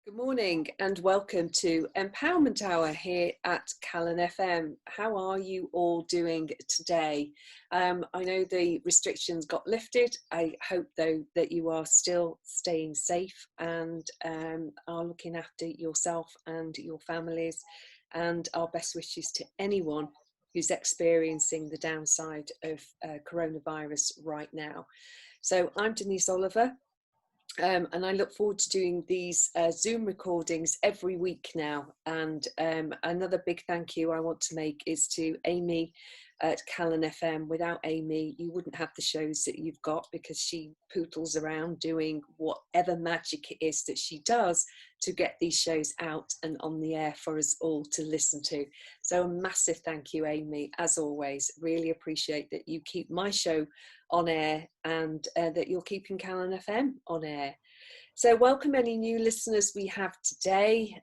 Good morning and welcome to Empowerment Hour here at Calon FM. How are you all doing today? I know the restrictions got lifted. I hope though that you are still staying safe and are looking after yourself and your families, and our best wishes to anyone who's experiencing the downside of coronavirus right now. So I'm Denise Oliver. And I look forward to doing these Zoom recordings every week now. And another big thank you I want to make is to Amy at Calon FM. Without Amy, you wouldn't have the shows that you've got, because she poodles around doing whatever magic it is that she does to get these shows out and on the air for us all to listen to. So a massive thank you, Amy, as always. Really appreciate that you keep my show on air and that you're keeping Calon FM on air. So welcome any new listeners we have today,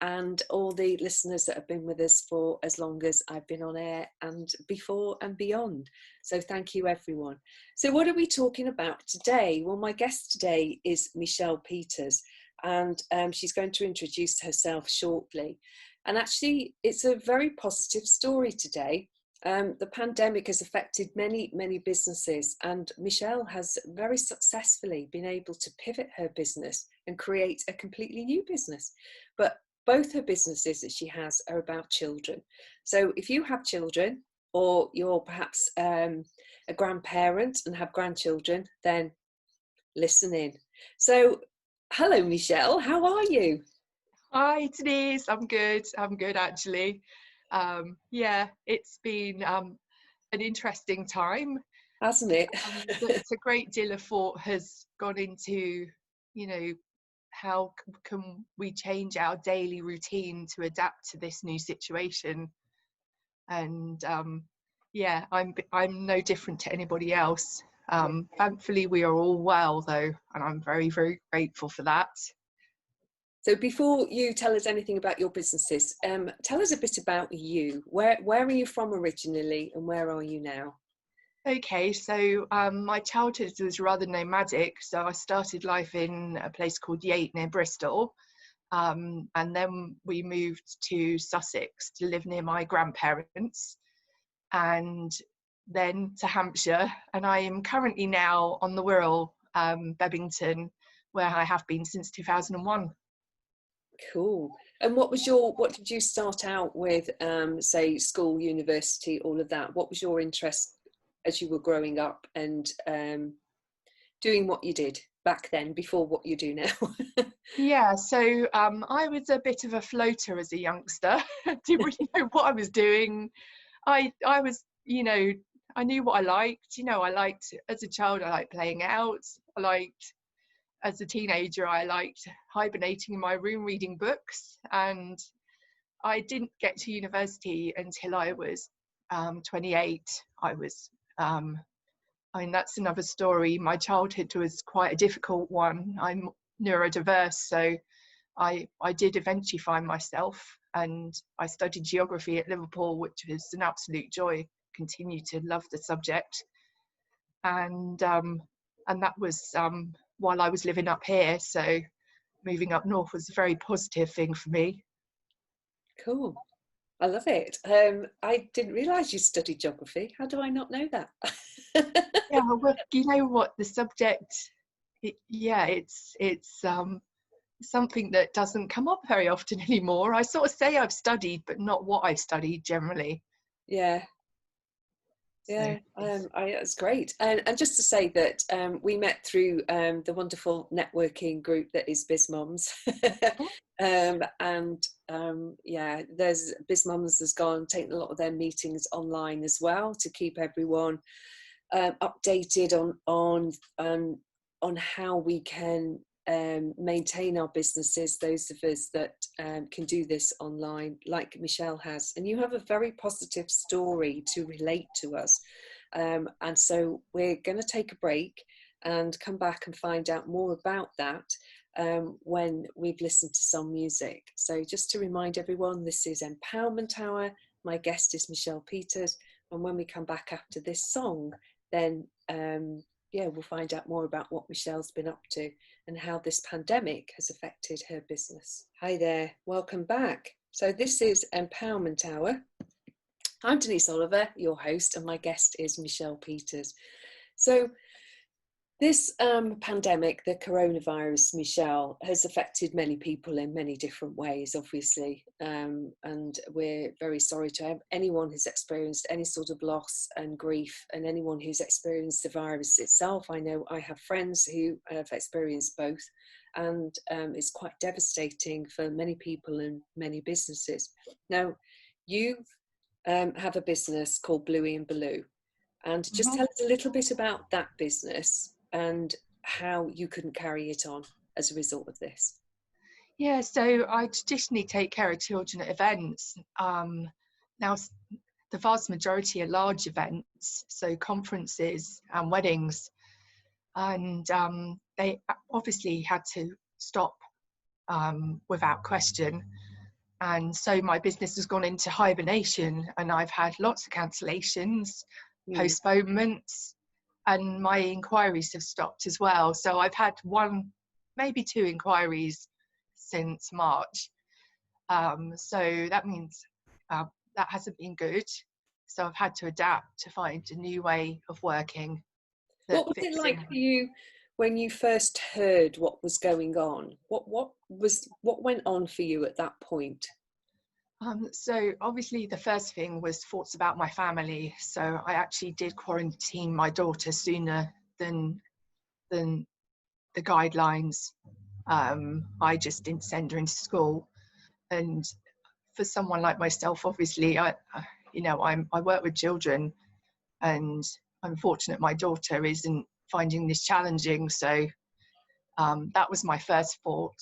and all the listeners that have been with us for as long as I've been on air and before and beyond. So thank you, everyone. So what are we talking about today? Well, my guest today is MichellePeters, and she's going to introduce herself shortly. And actually, it's a very positive story today. The pandemic has affected many businesses, and Michelle has very successfully been able to pivot her business and create a completely new business. But both her businesses that she has are about children. So if you have children, or you're perhaps a grandparent and have grandchildren, then listen in. So hello, Michelle, how are you? Hi Denise, I'm good actually. Yeah, it's been an interesting time, Hasn't it? It's a great deal of thought has gone into, how can we change our daily routine to adapt to this new situation. And yeah, I'm no different to anybody else. Thankfully we are all well though, and I'm very grateful for that. So before you tell us anything about your businesses, tell us a bit about you. Where are you from originally, and where are you now? Okay, so my childhood was rather nomadic. So I started life in a place called Yate near Bristol. And then we moved to Sussex to live near my grandparents, and then to Hampshire. And I am currently now on the Wirral, Bebington, where I have been since 2001. Cool. And what did you start out with, say school, university, all of that? What was your interest as you were growing up and doing what you did back then before what you do now? Yeah, so I was a bit of a floater as a youngster. Didn't really know what I was doing. I was, I knew what I liked. I liked, as a child, I liked playing out. As a teenager, I liked hibernating in my room reading books, and I didn't get to university until I was 28. That's another story. My childhood was quite a difficult one. I'm neurodiverse, so I did eventually find myself, and I studied geography at Liverpool, which was an absolute joy. Continue to love the subject, and that was while I was living up here, so moving up north was a very positive thing for me. Cool. I love it. I didn't realise you studied geography. How do I not know that? Yeah, well, you know what, the subject, it's something that doesn't come up very often anymore. I sort of say I've studied, but not what I've studied generally. Yeah. Yeah, it's great. And just to say that we met through the wonderful networking group that is BizMoms. Yeah, there's BizMoms has gone, taken a lot of their meetings online as well to keep everyone updated on how we can maintain our businesses, those of us that can do this online, like Michelle has. And you have a very positive story to relate to us. And so we're going to take a break and come back and find out more about that when we've listened to some music. So just to remind everyone, this is Empowerment Hour. My guest is MichellePeters. And when we come back after this song, then yeah, we'll find out more about what Michelle's been up to and how this pandemic has affected her business. Hi there, welcome back. So this is Empowerment Hour. I'm Denise Oliver, your host, and my guest is MichellePeters. So this pandemic, the coronavirus, Michelle, has affected many people in many different ways, obviously. And we're very sorry to anyone who's experienced any sort of loss and grief, and anyone who's experienced the virus itself. I know I have friends who have experienced both, and it's quite devastating for many people and many businesses. Now, you have a business called Bluey and Baloo. And just tell us a little bit about that business and how you couldn't carry it on as a result of this. Yeah, so I traditionally take care of children at events. Now, the vast majority are large events, so conferences and weddings. And they obviously had to stop without question. And so my business has gone into hibernation, and I've had lots of cancellations, postponements, and my inquiries have stopped as well. So I've had one, maybe two inquiries since March. So that means that hasn't been good. So I've had to adapt to find a new way of working. What was it like for you when you first heard what was going on? What went on for you at that point? So obviously the first thing was thoughts about my family. So I actually did quarantine my daughter sooner than the guidelines. I just didn't send her into school. And for someone like myself, obviously, I work with children, and I'm fortunate my daughter isn't finding this challenging. So that was my first thought.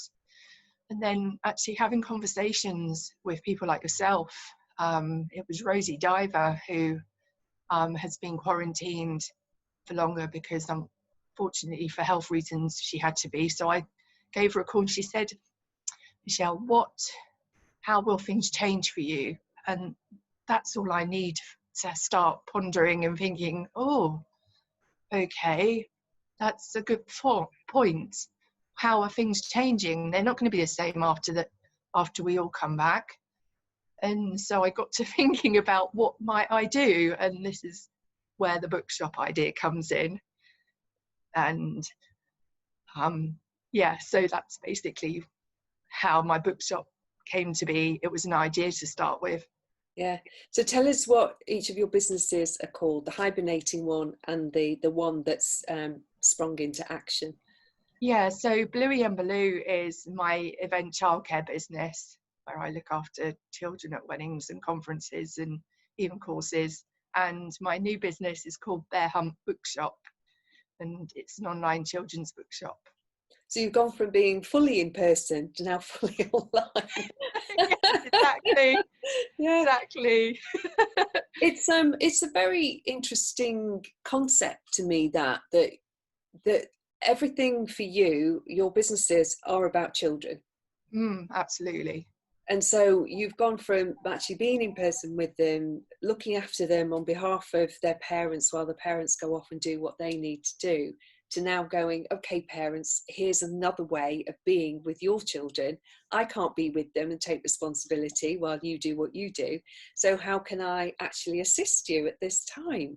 And then actually having conversations with people like yourself. It was Rosie Diver who has been quarantined for longer because unfortunately for health reasons she had to be. So I gave her a call and she said, Michelle, how will things change for you? And that's all I need to start pondering and thinking, oh, okay, that's a good point. How are things changing? They're not going to be the same after we all come back. And so I got to thinking about what might I do, and this is where the bookshop idea comes in. And so that's basically how my bookshop came to be. It was an idea to start with. Yeah. So tell us what each of your businesses are called, the hibernating one and the one that's sprung into action. Yeah, so Bluey and Baloo is my event childcare business where I look after children at weddings and conferences and even courses. And my new business is called Bear Hunt Bookshop, and it's an online children's bookshop. So you've gone from being fully in person to now fully online. Yes, exactly. Yeah. Exactly. It's a very interesting concept to me that everything for you, your businesses are about children. Absolutely. And so you've gone from actually being in person with them, looking after them on behalf of their parents while the parents go off and do what they need to do, to now going, okay, parents, here's another way of being with your children. I can't be with them and take responsibility while you do what you do. So how can I actually assist you at this time?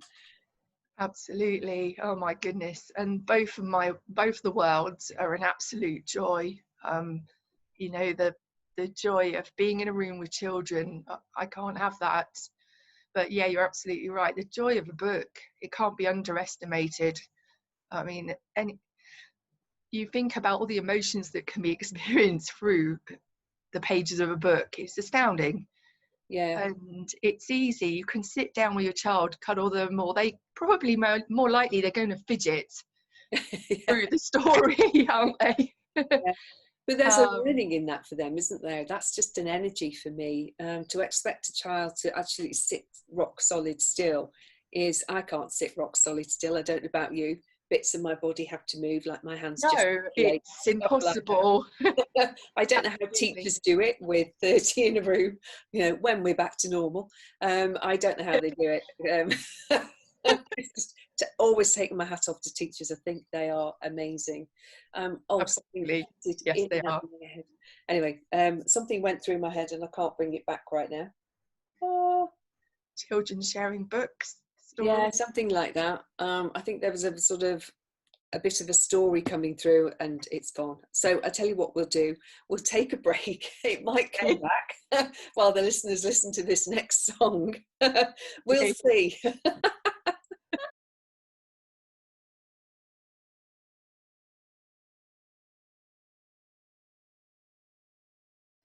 Absolutely. Oh my goodness. And both the worlds are an absolute joy. The joy of being in a room with children, I can't have that. But yeah, you're absolutely right. The joy of a book, it can't be underestimated. I mean, and you think about all the emotions that can be experienced through the pages of a book. It's astounding. Yeah. And it's easy. You can sit down with your child, cuddle them, or they probably more likely they're going to fidget through the story, aren't they? Yeah. But there's a learning in that for them, isn't there? That's just an energy for me. To expect a child to actually sit rock solid still is, I can't sit rock solid still. I don't know about you. Bits of my body have to move, like my hands. No, it's impossible. Like I don't know how teachers do it with 30 in a room, when we're back to normal. I don't know how they do it. To always taking my hat off to teachers. I think they are amazing. Absolutely. Yes, they are. Anyway, something went through my head and I can't bring it back right now. Oh, children sharing books. yeah, something like that. I think there was a sort of a bit of a story coming through and it's gone. So I tell you what we'll do. We'll take a break. It might come back while the listeners listen to this next song. We'll see.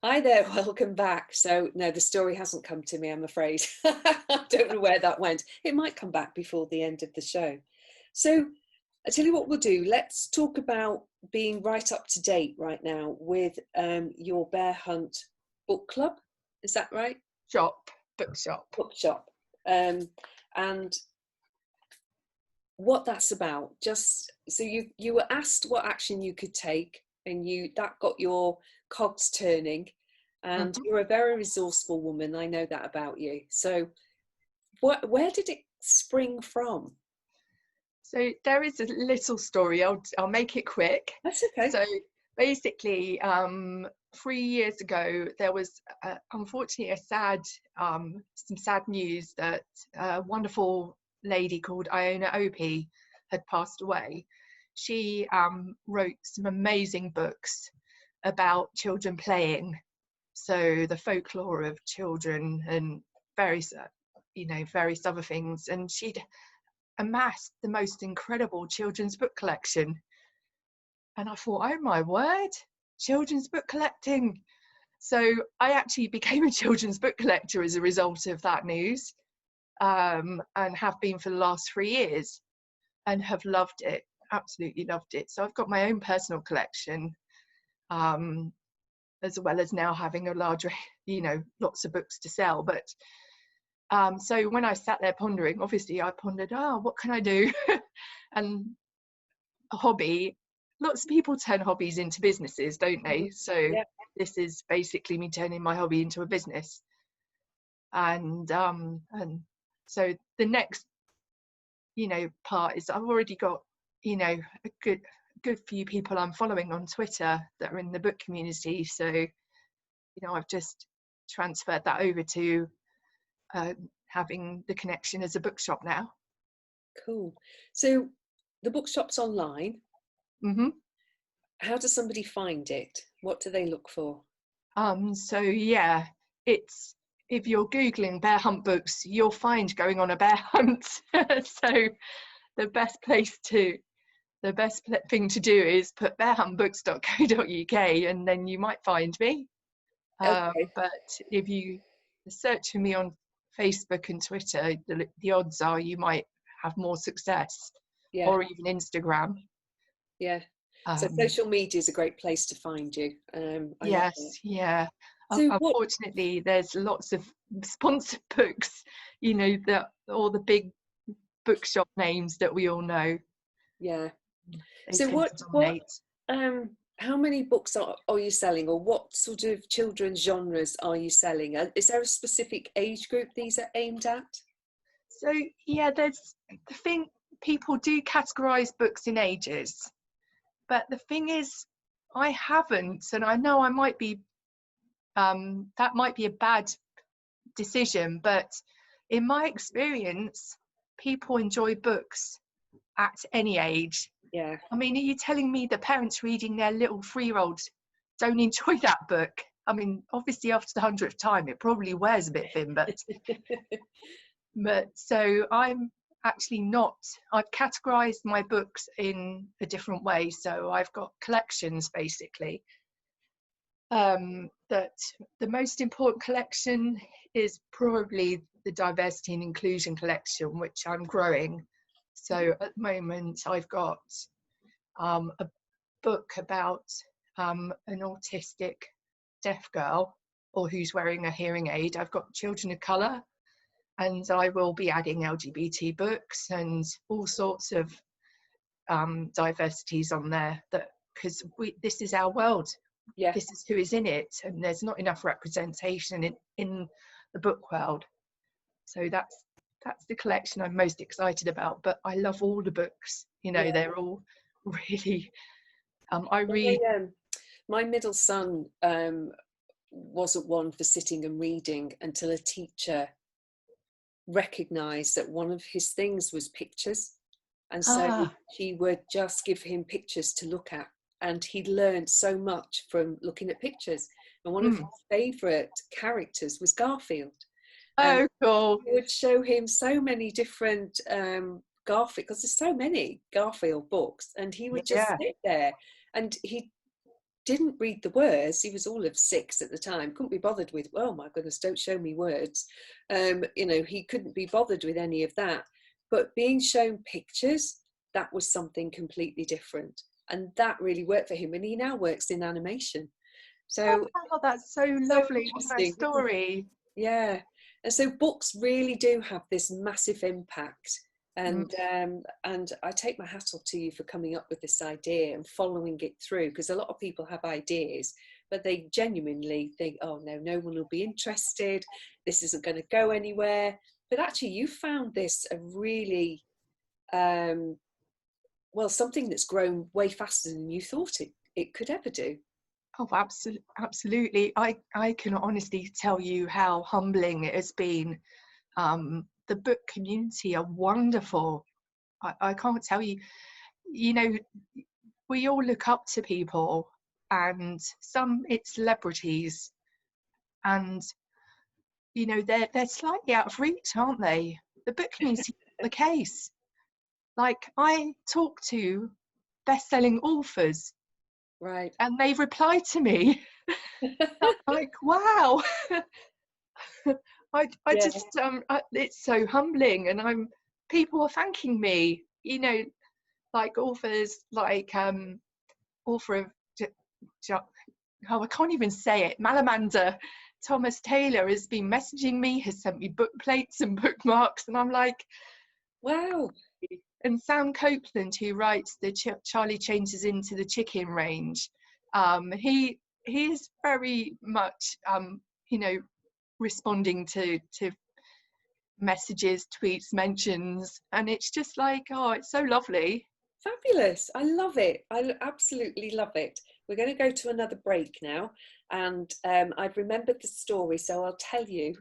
Hi there, welcome back. So no, the story hasn't come to me, I'm afraid. I don't know where that went. It might come back before the end of the show. So I tell you what we'll do. Let's talk about being right up to date right now with your Bear Hunt book club. Is that right? Bookshop. And what that's about. Just so you were asked what action you could take, and that got your cogs turning. And you're a very resourceful woman. I know that about you. So, where did it spring from? So there is a little story. I'll make it quick. That's okay. So basically, 3 years ago, there was unfortunately some sad news that a wonderful lady called Iona Opie had passed away. She wrote some amazing books about children playing, so the folklore of children and various other things, and she'd amassed the most incredible children's book collection. And I thought, oh my word, children's book collecting. So I actually became a children's book collector as a result of that news, and have been for the last 3 years, and have loved it, absolutely loved it. So I've got my own personal collection, as well as now having a larger, lots of books to sell. But so when I sat there pondering, obviously I pondered, what can I do? And a hobby, lots of people turn hobbies into businesses, don't they? So this is basically me turning my hobby into a business. And so the next, part is I've already got, a good few people I'm following on Twitter that are in the book community. So, I've just transferred that over to having the connection as a bookshop now. Cool. So the bookshop's online. How does somebody find it? What do they look for? So yeah, it's, if you're Googling Bear Hunt books, you'll find going on a bear hunt. So the best thing to do is put bearhuntbooks.co.uk and then you might find me. Okay. But if you search for me on Facebook and Twitter, the odds are you might have more success. Or even Instagram. So social media is a great place to find you. Yes. So unfortunately, there's lots of sponsored books, that all the big bookshop names that we all know. So how many books are you selling, or what sort of children's genres are you selling? Is there a specific age group these are aimed at? So there's the thing, people do categorize books in ages, but the thing is, I haven't, and I know I might be that might be a bad decision, but in my experience, people enjoy books at any age. I mean, are you telling me the parents reading their little 3-year-olds don't enjoy that book? I mean, obviously after the 100th time it probably wears a bit thin, but so I'm actually not, I've categorized my books in a different way. So I've got collections basically. That the most important collection is probably the diversity and inclusion collection, which I'm growing. So at the moment I've got a book about an autistic deaf girl, or who's wearing a hearing aid. I've got children of colour, and I will be adding LGBT books and all sorts of diversities on there, that because this is our world. This is who is in it, and there's not enough representation in the book world. So that's that's the collection I'm most excited about. But I love all the books. You know, Yeah. they're all really. I My, read. my middle son wasn't one for sitting and reading until a teacher recognised that one of his things was pictures. And so Ah, she would just give him pictures to look at. And he learned so much from looking at pictures. And one of his mm. favourite characters was Garfield. And Oh, cool. it would show him so many different Garfield, because there's so many Garfield books. And he would just Yeah. sit there, and he didn't read the words. He was all of 6 at the time, couldn't be bothered with, oh my goodness, don't show me words. You know, he couldn't be bothered with any of that. But being shown pictures, that was something completely different. And that really worked for him. And he now works in animation. Oh, So, wow, that's so so lovely. What a interesting, isn't it? story. Yeah. And so books really do have this massive impact. Mm. And I take my hat off to you for coming up with this idea and following it through, because a lot of people have ideas, but they genuinely think, oh no, no one will be interested, this isn't going to go anywhere. But actually you found this a really well, something that's grown way faster than you thought it could ever do. Oh, absolutely. I can honestly tell you how humbling it has been. The book community are wonderful. I can't tell you, you know, we all look up to people, and some it's celebrities, and you know they're slightly out of reach, aren't they? The book community is not the case. Like, I talk to best-selling authors Right. and they reply to me. I'm like, wow. I Yeah. just it's so humbling, and people are thanking me, you know, like authors like author of oh, I can't even say it, Malamander Thomas Taylor has been messaging me, has sent me book plates and bookmarks, and I'm like, Wow. and Sam Copeland, who writes the Charlie Changes into the Chicken range, he is very much you know, responding to messages, tweets, mentions, and it's just like, oh, it's so lovely. Fabulous. I love it. I absolutely love it. We're going to go to another break now. And I've remembered the story, so I'll tell you.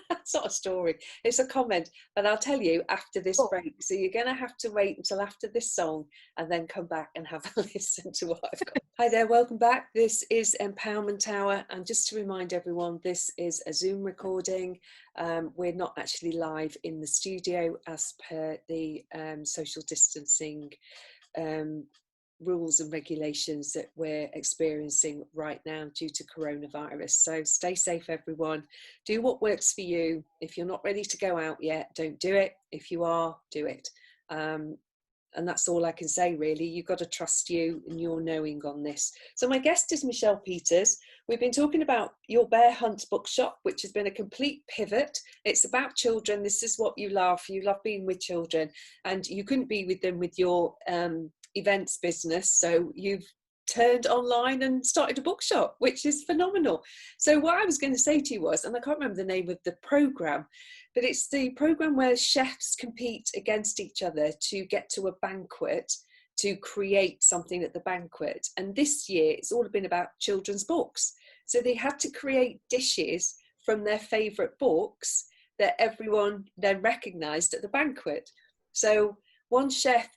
It's not a story, it's a comment, but I'll tell you after this Oh, break. So you're going to have to wait until after this song and then come back and have a listen to what I've got. Hi there, welcome back. This is Empowerment Hour. And just to remind everyone, this is a Zoom recording. We're not actually live in the studio as per the social distancing rules and regulations that we're experiencing right now due to coronavirus. So stay safe, everyone. Do what works for you. If you're not ready to go out yet, don't do it. If you are, do it. And that's all I can say, really. You've got to trust you and your knowing on this. So my guest is Michelle Peters. We've been talking about your Bear Hunt Bookshop, which has been a complete pivot. It's about children. This is what you love. You love being with children, and you couldn't be with them with your events business. So you've turned online and started a bookshop, which is phenomenal. So what I was going to say to you was, and I can't remember the name of the program, but it's the program where chefs compete against each other to get to a banquet, to create something at the banquet. And this year it's all been about children's books. So they had to create dishes from their favourite books that everyone then recognised at the banquet. So one chef,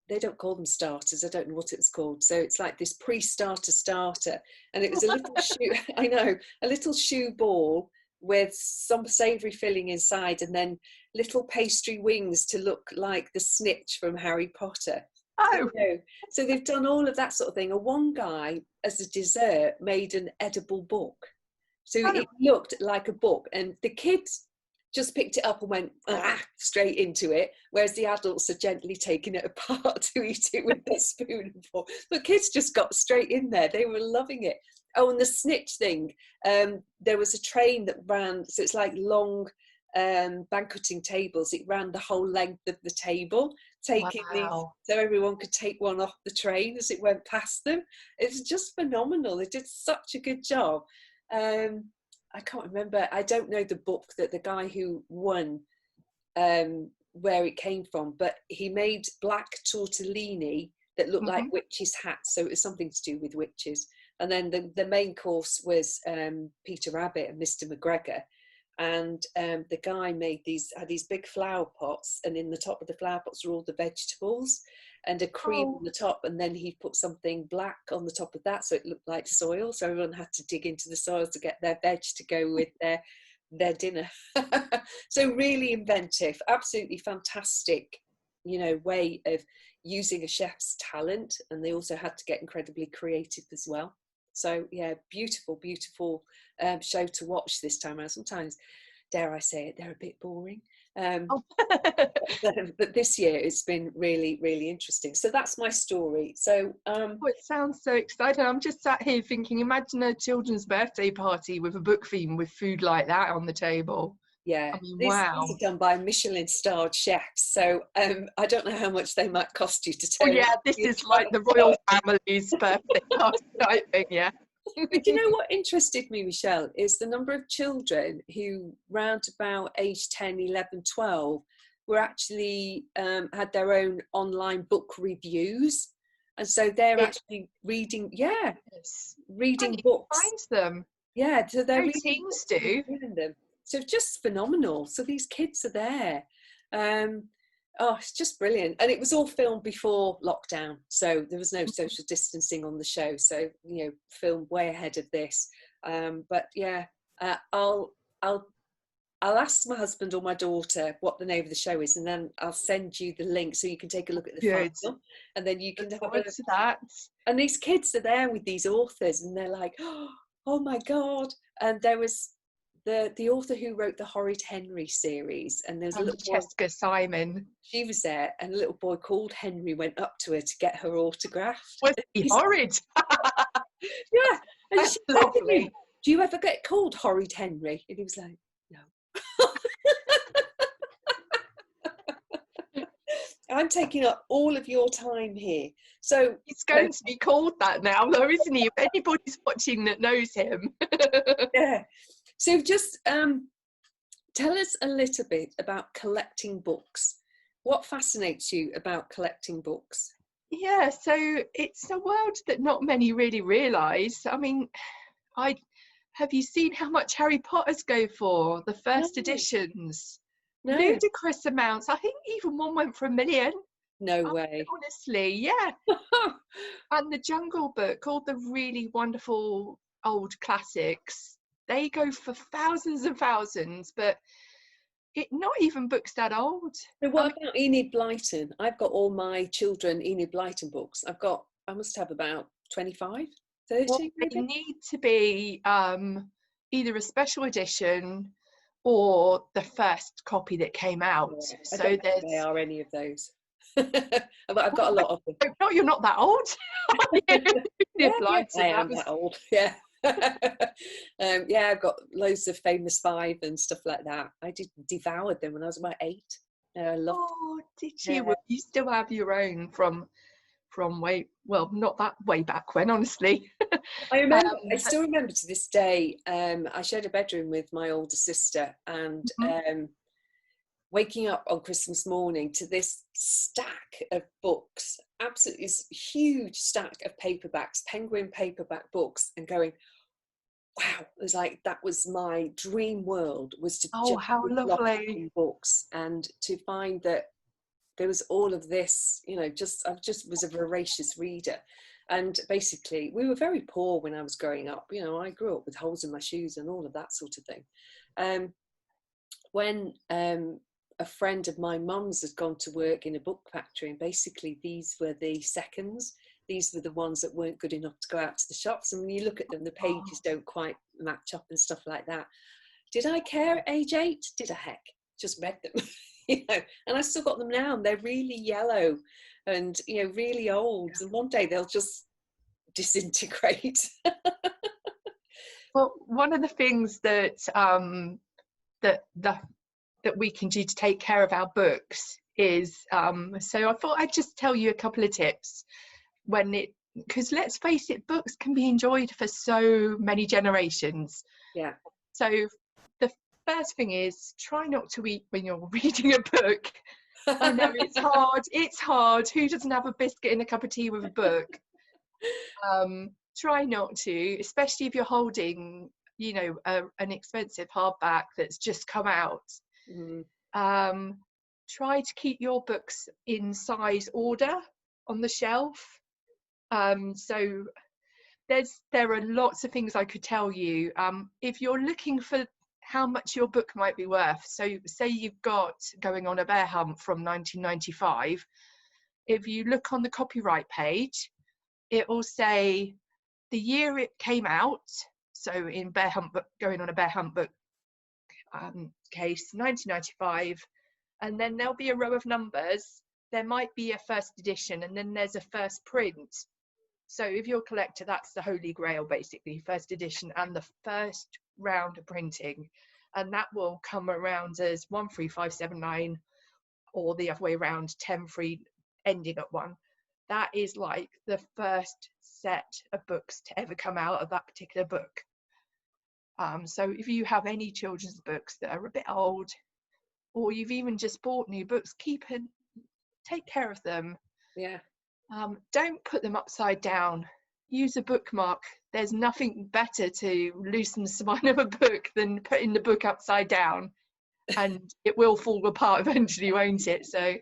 they don't call them starters, I don't know what it's called, so it's like this pre-starter starter, and it was a little shoe, I know, a little shoe ball with some savoury filling inside, and then little pastry wings to look like the snitch from Harry Potter. oh, So they've done all of that sort of thing. And one guy, as a dessert, made an edible book, so oh, it looked like a book, and the kids just picked it up and went straight into it, whereas the adults are gently taking it apart to eat it with their spoon and fork. But kids just got straight in there. They were loving it. Oh, and the snitch thing, there was a train that ran, so it's like long banqueting tables. It ran the whole length of the table, taking these, wow. so everyone could take one off the train as it went past them. It's just phenomenal. They did such a good job. I can't remember, I don't know the book that the guy who won where it came from, but he made black tortellini that looked like witches' hats, so it was something to do with witches. And then the main course was Peter Rabbit and Mr. McGregor, and the guy had these big flower pots, and in the top of the flower pots were all the vegetables and a cream on the top, and then he put something black on the top of that so it looked like soil, so everyone had to dig into the soil to get their veg to go with their dinner. So really inventive, absolutely fantastic, you know, way of using a chef's talent, and they also had to get incredibly creative as well. So yeah, beautiful show to watch this time around. Sometimes, dare I say it, they're a bit boring, but this year it's been really, really interesting. So that's my story. So it sounds so exciting. I'm just sat here thinking, imagine a children's birthday party with a book theme with food like that on the table. Yeah, I mean, these wow. are done by Michelin-starred chefs, so I don't know how much they might cost you to Oh turn. yeah, this is like the royal family's birthday party type thing, yeah. But you know what interested me, Michelle, is the number of children who round about age 10, 11, 12 were actually had their own online book reviews. And so they're actually reading, reading books. Find them. Yeah, so they're reading teens books do. them. So just phenomenal. So these kids are there. It's just brilliant. And it was all filmed before lockdown, so there was no social distancing on the show. So, you know, filmed way ahead of this. But yeah, I'll ask my husband or my daughter what the name of the show is, and then I'll send you the link so you can take a look at the final, and then you can have a look at that. And these kids are there with these authors, and they're like, oh my God. And there was the author who wrote the Horrid Henry series, and there's a little Jessica Simon. She was there, and a little boy called Henry went up to her to get her autograph. Was he horrid? Yeah, and that's lovely. Said, do you ever get called Horrid Henry? And he was like, no. I'm taking up all of your time here. So he's going to be called that now, though, isn't he? If anybody's watching that knows him. Yeah. So just tell us a little bit about collecting books. What fascinates you about collecting books? Yeah, so it's a world that not many really realise. I mean, have you seen how much Harry Potter's go for? The first editions. No. Ludicrous amounts. I think even one went for $1 million. No way. Honestly, yeah. And the Jungle Book, all the really wonderful old classics, they go for thousands and thousands, but not even books that old. So what about Enid Blyton? I've got all my children Enid Blyton books. I must have about 25, 30. Well, they need to be either a special edition or the first copy that came out. Yeah, so I don't know if they are any of those. I've got a lot of them. No, you're not that old. Yeah, I am that old. Yeah. Yeah, I've got loads of Famous Five and stuff like that. I devoured them when I was about 8. I loved them. Did you? Yeah. Well, you still have your own from not that way back when, honestly. I remember. I still remember to this day. I shared a bedroom with my older sister, and waking up on Christmas morning to this stack of books, absolutely huge stack of paperbacks, Penguin paperback books, and going, wow, it was like, that was my dream world, was to how lovely books, and to find that there was all of this, you know, I just was a voracious reader. And basically we were very poor when I was growing up. You know, I grew up with holes in my shoes and all of that sort of thing. When a friend of my mum's had gone to work in a book factory, and basically these were the seconds. These were the ones that weren't good enough to go out to the shops. And when you look at them, the pages don't quite match up and stuff like that. Did I care at age 8? Did I heck? Just read them, you know. And I still got them now, and they're really yellow and, you know, really old. And one day they'll just disintegrate. Well, one of the things that that we can do to take care of our books is so I thought I'd just tell you a couple of tips because let's face it, books can be enjoyed for so many generations. Yeah. So first thing is try not to eat when you're reading a book. I know it's hard. Who doesn't have a biscuit and a cup of tea with a book? Try not to, especially if you're holding, you know, an expensive hardback that's just come out. Try to keep your books in size order on the shelf. So there are lots of things I could tell you. If you're looking for how much your book might be worth, so say you've got Going on a Bear Hunt from 1995, if you look on the copyright page, it will say the year it came out. So in Bear Hunt book, Going on a Bear Hunt book case, 1995, and then there'll be a row of numbers. There might be a first edition, and then there's a first print. So if you're a collector, that's the holy grail, basically, first edition and the first round of printing. And that will come around as 13579, or the other way around, 103 ending at 1. That is like the first set of books to ever come out of that particular book. So if you have any children's books that are a bit old, or you've even just bought new books, take care of them. Yeah. Don't put them upside down. Use a bookmark. There's nothing better to loosen the spine of a book than putting the book upside down, and it will fall apart eventually, won't it? So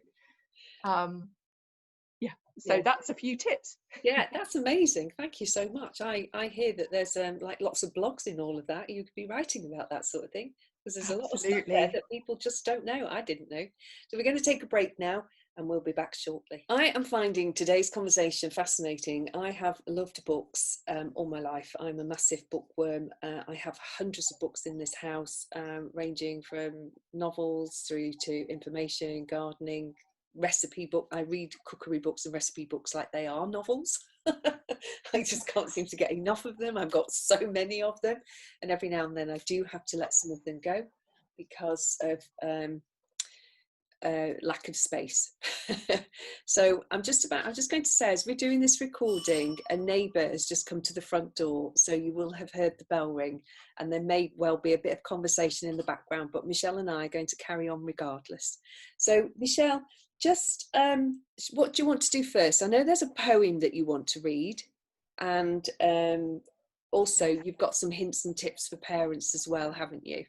that's a few tips. Yeah, that's amazing. Thank you so much. I hear that there's like lots of blogs in all of that. You could be writing about that sort of thing, because there's a lot of stuff there that people just don't know. I didn't know. So we're going to take a break now, and we'll be back shortly. I am finding today's conversation fascinating. I have loved books all my life. I'm a massive bookworm. I have hundreds of books in this house, ranging from novels through to information, gardening, recipe book. I read cookery books and recipe books like they are novels. I just can't seem to get enough of them. I've got so many of them, and every now and then I do have to let some of them go because of lack of space. So I'm just going to say, as we're doing this recording, a neighbour has just come to the front door, so you will have heard the bell ring, and there may well be a bit of conversation in the background, but Michelle and I are going to carry on regardless. So Michelle, just what do you want to do first? I know there's a poem that you want to read, and also you've got some hints and tips for parents as well, haven't you?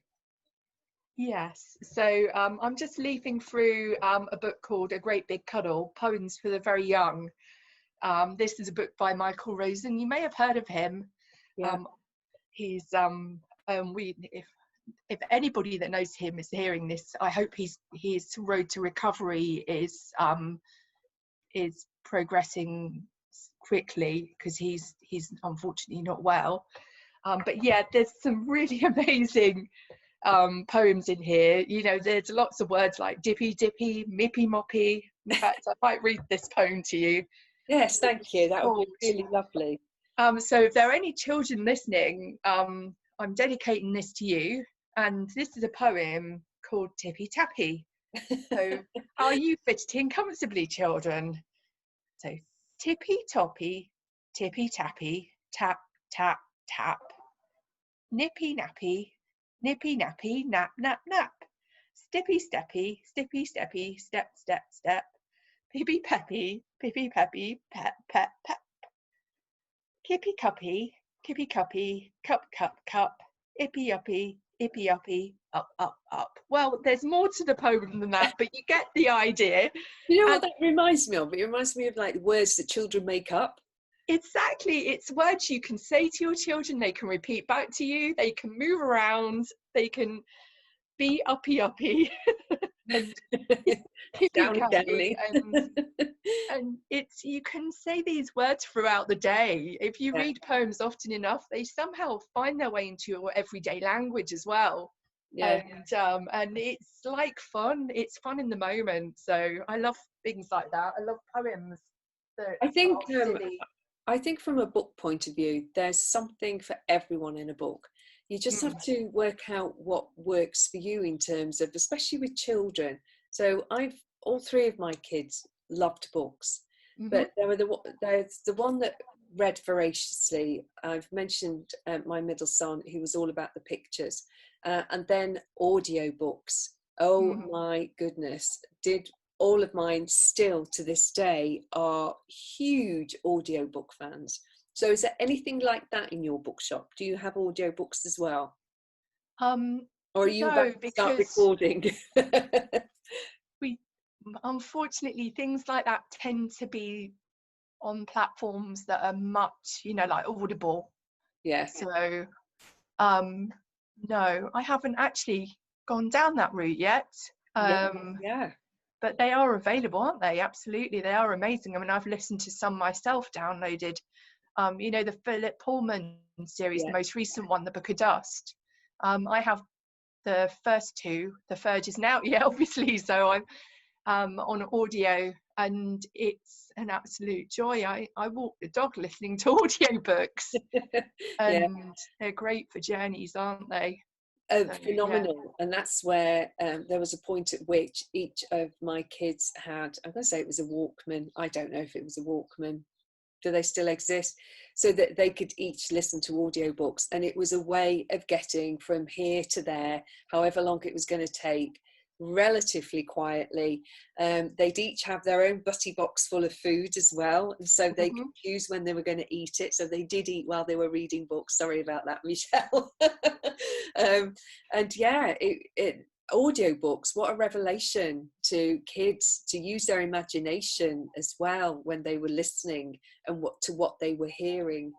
Yes, so I'm just leafing through a book called A Great Big Cuddle, Poems for the Very Young. This is a book by Michael Rosen. You may have heard of him. Yeah. He's if anybody that knows him is hearing this, I hope his road to recovery is progressing quickly, because he's unfortunately not well. But yeah, there's some really amazing poems in here. You know, there's lots of words like dippy dippy, mippy moppy. In fact, I might read this poem to you. Yes, thank you. That would be really lovely. So if there are any children listening, I'm dedicating this to you, and this is a poem called Tippy Tappy. So are you fitted in comfortably, children? So tippy toppy, tippy tappy, tap tap tap, nippy nappy, nippy nappy, nap nap nap, stippy steppy, stippy steppy, step step step, pippy peppy, pep pep pep, kippy cuppy, cup cup cup, ippy uppy, up up up. Well, there's more to the poem than that, but you get the idea. You know what that reminds me of? It reminds me of like words that children make up. Exactly, it's words you can say to your children, they can repeat back to you, they can move around, they can be uppy uppy and Downy downy. and it's, you can say these words throughout the day. If you read poems often enough, they somehow find their way into your everyday language as well. And it's like fun, it's fun in the moment. So I love things like that. I love poems that I think from a book point of view, there's something for everyone in a book. You just have to work out what works for you in terms of, especially with children. So all three of my kids loved books, but there's the one that read voraciously. I've mentioned my middle son, who was all about the pictures, and then audiobooks. Oh my goodness, did all of mine still to this day are huge audiobook fans. So is there anything like that in your bookshop? Do you have audiobooks as well? Or are you about No, to start because recording? we, unfortunately, things like that tend to be on platforms that are much, like Audible. Yeah. So, no, I haven't actually gone down that route yet. Yeah. But they are available, aren't they? Absolutely, they are amazing. I mean, I've listened to some myself, downloaded. The Philip Pullman series, Yeah. the most recent one, The Book of Dust. I have the first two. The third isn't out yet, obviously, so I'm on audio, and it's an absolute joy. I walk the dog listening to audiobooks, Yeah. and they're great for journeys, aren't they? Phenomenal. And that's where there was a point at which each of my kids had, I'm going to say it was a Walkman. I don't know if it was a Walkman. Do they still exist? So that they could each listen to audiobooks. And it was a way of getting from here to there, however long it was going to take, relatively quietly. They'd each have their own butty box full of food as well, and so they could choose when they were going to eat it. So they did eat while they were reading books. Sorry about that, Michelle. And yeah, audiobooks, what a revelation to kids to use their imagination as well when they were listening and what they were hearing.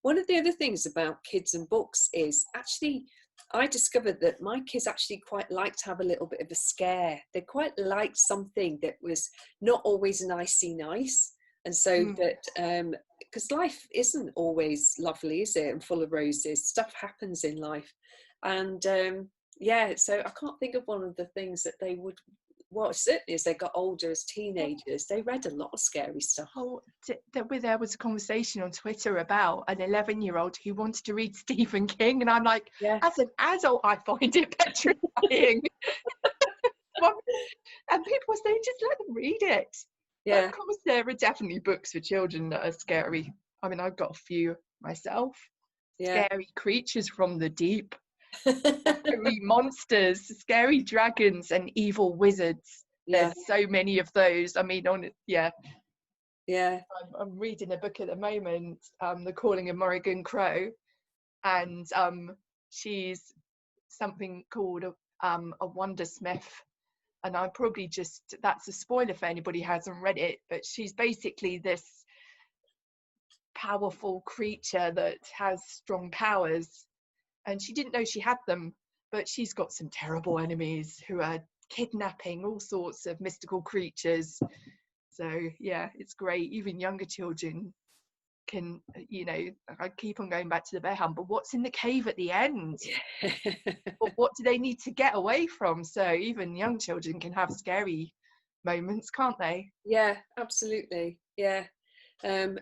One of the other things about kids and books is actually I discovered that my kids actually quite like to have a little bit of a scare. They quite liked something that was not always nicey nice. And so that, because life isn't always lovely, is it? And full of roses. Stuff happens in life. And yeah, so I can't think of one of the things that they would, well, certainly as they got older as teenagers, they read a lot of scary stuff. Oh, there was a conversation on Twitter about an 11-year-old who wanted to read Stephen King, and I'm like, Yeah. as an adult, I find it petrifying. And people were saying, just let them read it. Yeah. But of course, there are definitely books for children that are scary. I mean, I've got a few myself. Yeah. Scary creatures from the deep, scary monsters, scary dragons, and evil wizards. Yeah. There's so many of those. I mean, Yeah. I'm reading a book at the moment, The Calling of Morrigan Crow, and she's something called a wondersmith, and I probably that's a spoiler for anybody who hasn't read it, but she's basically this powerful creature that has strong powers, and she didn't know she had them, but she's got some terrible enemies who are kidnapping all sorts of mystical creatures. So yeah, it's great. Even younger children can, I keep on going back to the bear hunt, but what's in the cave at the end? Or what do they need to get away from? So even young children can have scary moments, can't they? Yeah, absolutely. Yeah.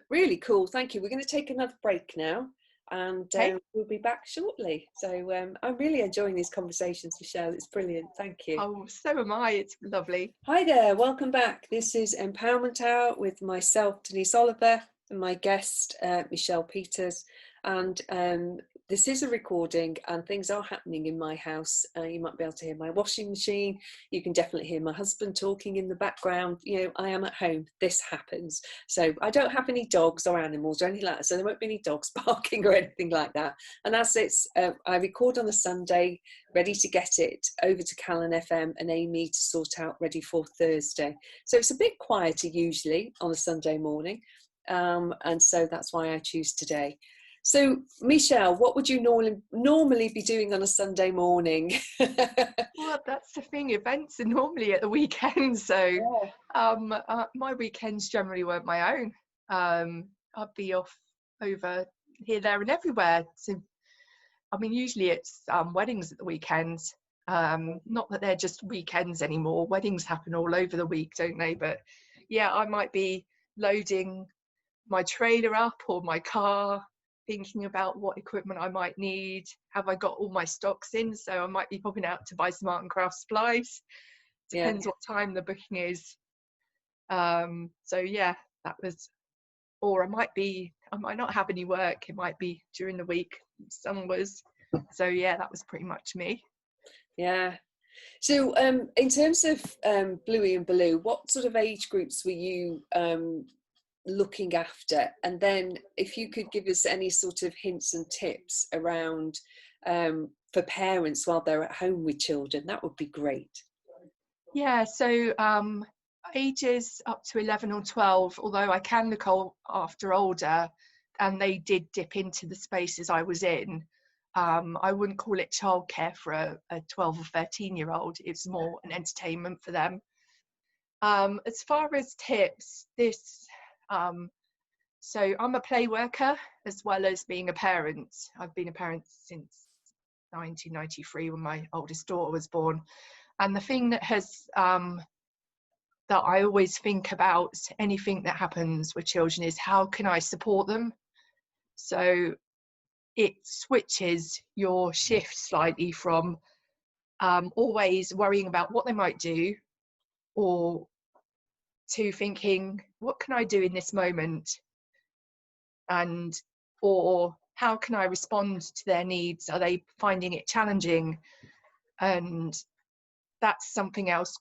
Really cool. Thank you. We're going to take another break now, and Okay. we'll be back shortly. So I'm really enjoying these conversations, Michelle. It's brilliant. Thank you. Oh, so am I. It's lovely. Hi there. Welcome back. This is Empowerment Hour with myself, Denise Oliver, and my guest, MichellePeters. And this is a recording, and things are happening in my house. You might be able to hear my washing machine. You can definitely hear my husband talking in the background. I am at home. This happens. So I don't have any dogs or animals or anything like that. So there won't be any dogs barking or anything like that. And as it's, I record on a Sunday, ready to get it over to Calon FM and Amy to sort out ready for Thursday. So it's a bit quieter usually on a Sunday morning. And so that's why I choose today. So, Michelle, what would you normally be doing on a Sunday morning? Well, that's the thing. Events are normally at the weekend, so my weekends generally weren't my own. I'd be off over here, there, and everywhere. So, I mean, usually it's weddings at the weekends. Not that they're just weekends anymore. Weddings happen all over the week, don't they? But yeah, I might be loading my trailer up or my car, thinking about what equipment I might need. Have I got all my stocks in? So I might be popping out to buy some art and craft supplies. Depends what time the booking is. So yeah, that was, or I might be I might not have any work. It might be during the week. Some was. So yeah, that was pretty much me. Yeah. So in terms of Bluey and Baloo, what sort of age groups were you looking after? And then if you could give us any sort of hints and tips around for parents while they're at home with children, that would be great. Yeah, so ages up to 11 or 12, although I can look after older, and they did dip into the spaces I was in. I wouldn't call it childcare for a 12 or 13-year-old. It's more an entertainment for them. As far as tips, so I'm a play worker as well as being a parent. I've been a parent since 1993 when my oldest daughter was born. And the thing that that I always think about anything that happens with children is, how can I support them? So it switches your shift slightly from always worrying about what they might do, or to thinking, what can I do in this moment? Or how can I respond to their needs? Are they finding it challenging? And that's something else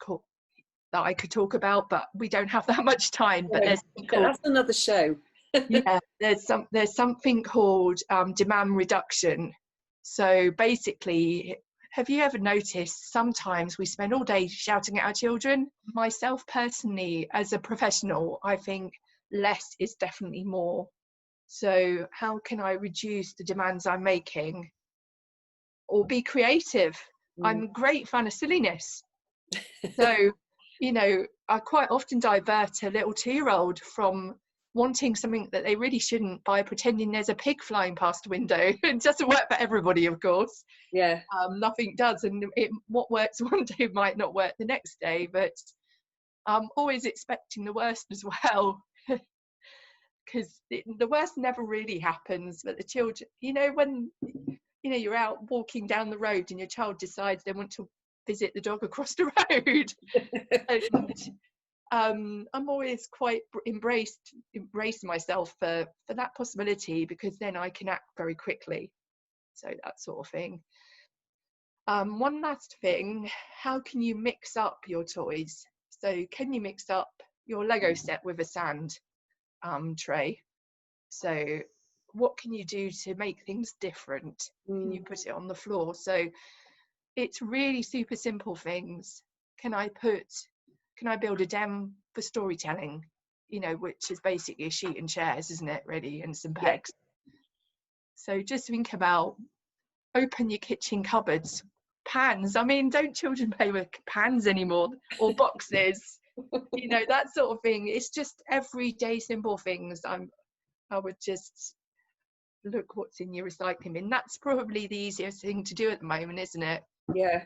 that I could talk about, but we don't have that much time. But that's another show. Yeah, there's something called demand reduction. So basically, have you ever noticed sometimes we spend all day shouting at our children? Myself personally, as a professional, I think less is definitely more. So how can I reduce the demands I'm making, or be creative? I'm a great fan of silliness. So, I quite often divert a little 2-year-old from wanting something that they really shouldn't by pretending there's a pig flying past the window. It doesn't work for everybody, of course. Yeah. Nothing does. And what works one day might not work the next day, but I'm always expecting the worst as well. Because the worst never really happens. But the children, when you're out walking down the road and your child decides they want to visit the dog across the road, and I'm always quite embrace myself for that possibility, because then I can act very quickly. So that sort of thing. One last thing, how can you mix up your toys? So can you mix up your Lego set with a sand tray? So what can you do to make things different? Can you put it on the floor? So it's really super simple things. Can I build a den for storytelling, which is basically a sheet and chairs, isn't it, really, and some pegs. Yeah. So just think about, open your kitchen cupboards, pans. I mean, don't children play with pans anymore, or boxes? That sort of thing. It's just everyday simple things. I would just look what's in your recycling bin. That's probably the easiest thing to do at the moment, isn't it? Yeah.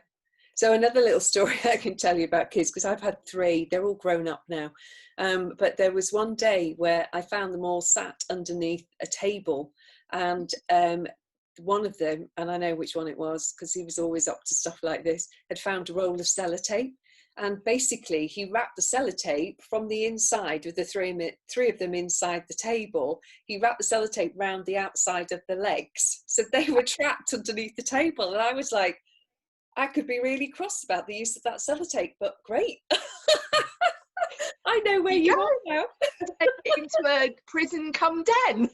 So another little story I can tell you about kids, because I've had 3, they're all grown up now. But there was one day where I found them all sat underneath a table, and one of them, and I know which one it was because he was always up to stuff like this, had found a roll of sellotape. And basically he wrapped the sellotape from the inside, with the three of them inside the table. He wrapped the sellotape round the outside of the legs, so they were trapped underneath the table. And I was like, I could be really cross about the use of that sellotape, but great. I know where you are now. Take it into a prison come den.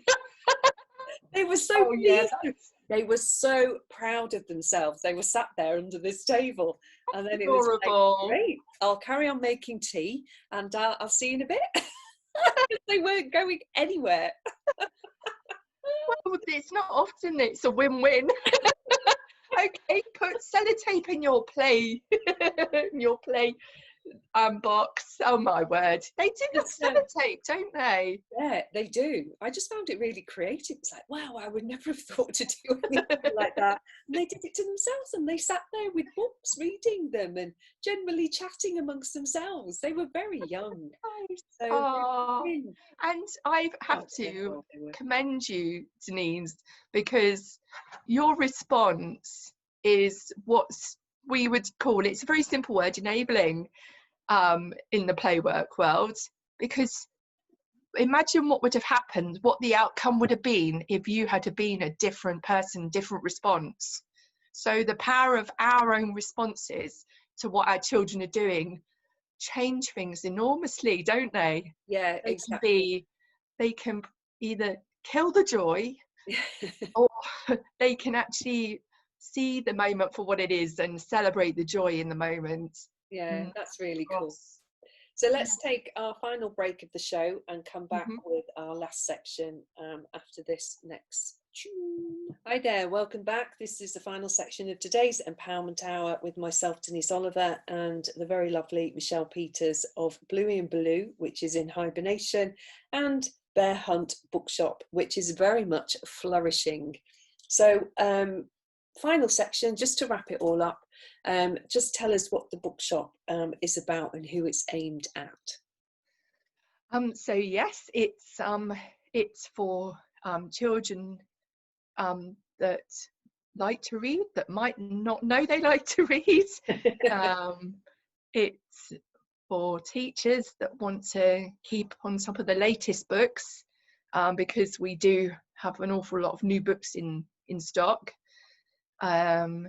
They were so pleased. They were so proud of themselves. They were sat there under this table. And then it was like, great, I'll carry on making tea, and I'll see you in a bit. They weren't going anywhere. Well, it's not often it's a win-win. Okay, put sellotape in your play box. Oh my word, they do have sellotape, don't they? Yeah, they do. I just found it really creative. It's like, wow, I would never have thought to do anything like that. And they did it to themselves, and they sat there with books, reading them, and generally chatting amongst themselves. They were very young. So and I have to commend you, Denise, because your response is what we would call, it's a very simple word, enabling, in the playwork world, because imagine what would have happened, what the outcome would have been if you had been a different person, different response. So the power of our own responses to what our children are doing change things enormously, don't they? Yeah, exactly. They can either kill the joy, or they can actually see the moment for what it is and celebrate the joy in the moment. Yeah, that's really cool. Gosh. So Yeah. let's take our final break of the show and come back Mhm. with our last section after this next tune. Hi there, welcome back. This is the final section of today's Empowerment Hour with myself, Denise Oliver, and the very lovely MichellePeters of Bluey and Blue, which is in hibernation, and Bear Hunt Bookshop, which is very much flourishing. So final section, just to wrap it all up, just tell us what the bookshop is about and who it's aimed at. So yes, it's for children that like to read, that might not know they like to read. It's for teachers that want to keep on top of the latest books, because we do have an awful lot of new books in stock. And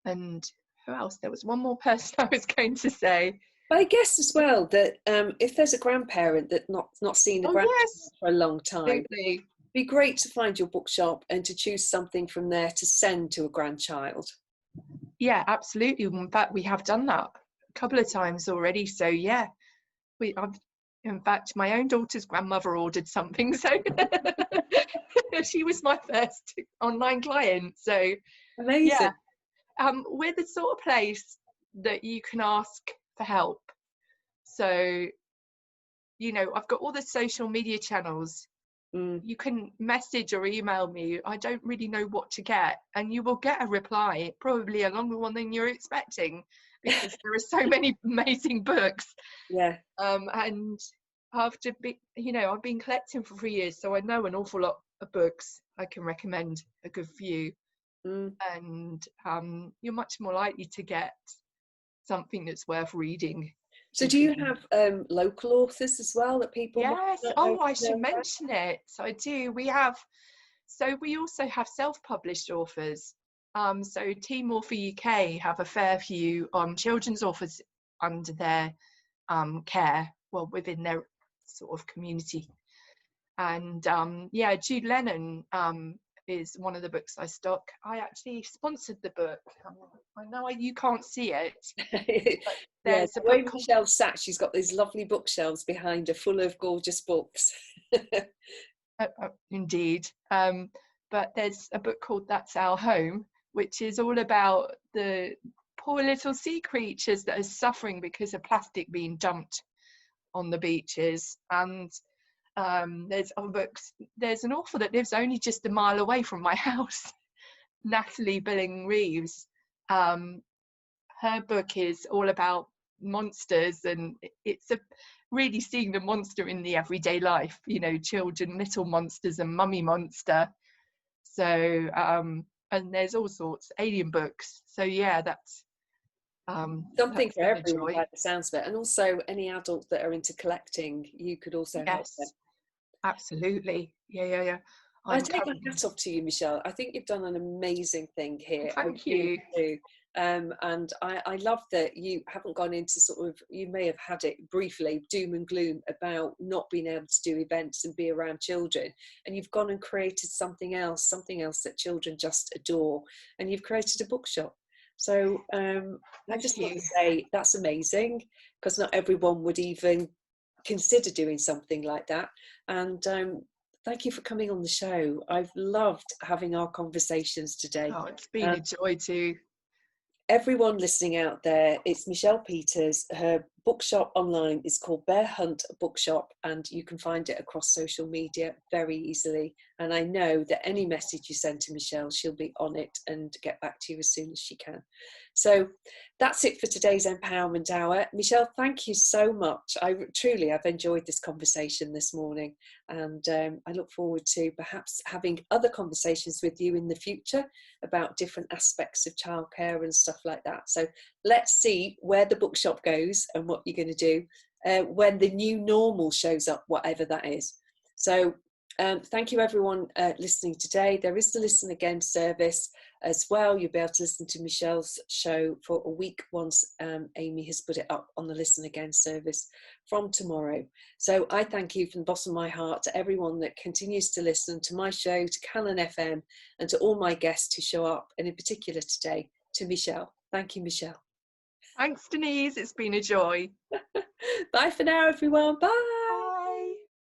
who else? There was one more person I was going to say. I guess as well that if there's a grandparent that not seen a grandchild Yes, for a long time, absolutely. it'd be great to find your bookshop and to choose something from there to send to a grandchild. Yeah, absolutely. In fact, we have done that a couple of times already. So yeah, in fact, my own daughter's grandmother ordered something, so she was my first online client. So Amazing. yeah, we're the sort of place that you can ask for help. So, I've got all the social media channels. You can message or email me. I don't really know what to get, and you will get a reply, probably a longer one than you're expecting, because there are so many amazing books. Yeah. And I've been collecting for 3 years, so I know an awful lot of books. I can recommend a good few, and you're much more likely to get something that's worth reading. So do you have local authors as well that people might Yes. not Oh, know I should about? mention it. So I do. We also have self-published authors. So Team Author UK have a fair few children's authors under their care, well, within their sort of community. And Jude Lennon is one of the books I stock. I actually sponsored the book. I know you can't see it. Yeah, There's the a way book called... Michelle sat, she's got these lovely bookshelves behind her full of gorgeous books. Indeed. But there's a book called That's Our Home, which is all about the poor little sea creatures that are suffering because of plastic being dumped on the beaches. And there's other books. There's an author that lives only just a mile away from my house, Natalie Billing-Reeves. Her book is all about monsters, and it's really seeing the monster in the everyday life, children, little monsters and mummy monster. So and there's all sorts, alien books. So yeah, that's Something for been a everyone joy. by the sounds of it. And also any adults that are into collecting, you could also help them. Absolutely. Yeah. I take my hat off to you, Michelle. I think you've done an amazing thing here. Thank you. Do. And I love that you haven't gone into sort of, you may have had it briefly, doom and gloom about not being able to do events and be around children. And you've gone and created something else that children just adore. And you've created a bookshop. So I just want to say that's amazing, because not everyone would even consider doing something like that. And thank you for coming on the show. I've loved having our conversations today. Oh, it's been a joy too. Everyone listening out there, it's MichellePeters. Her bookshop online is called Bear Hunt Bookshop, and you can find it across social media very easily. And I know that any message you send to Michelle, she'll be on it and get back to you as soon as she can. So that's it for today's Empowerment Hour. Michelle, thank you so much. I've enjoyed this conversation this morning, and I look forward to perhaps having other conversations with you in the future about different aspects of childcare and stuff like that. So let's see where the bookshop goes and what you're going to do. when the new normal shows up, whatever that is. So thank you everyone listening today. There is the Listen Again service as well. You'll be able to listen to Michelle's show for a week once Amy has put it up on the Listen Again service from tomorrow. So I thank you from the bottom of my heart to everyone that continues to listen to my show, to Calon FM, and to all my guests who show up, and in particular today to Michelle. Thank you, Michelle. Thanks, Denise. It's been a joy. Bye for now, everyone. Bye.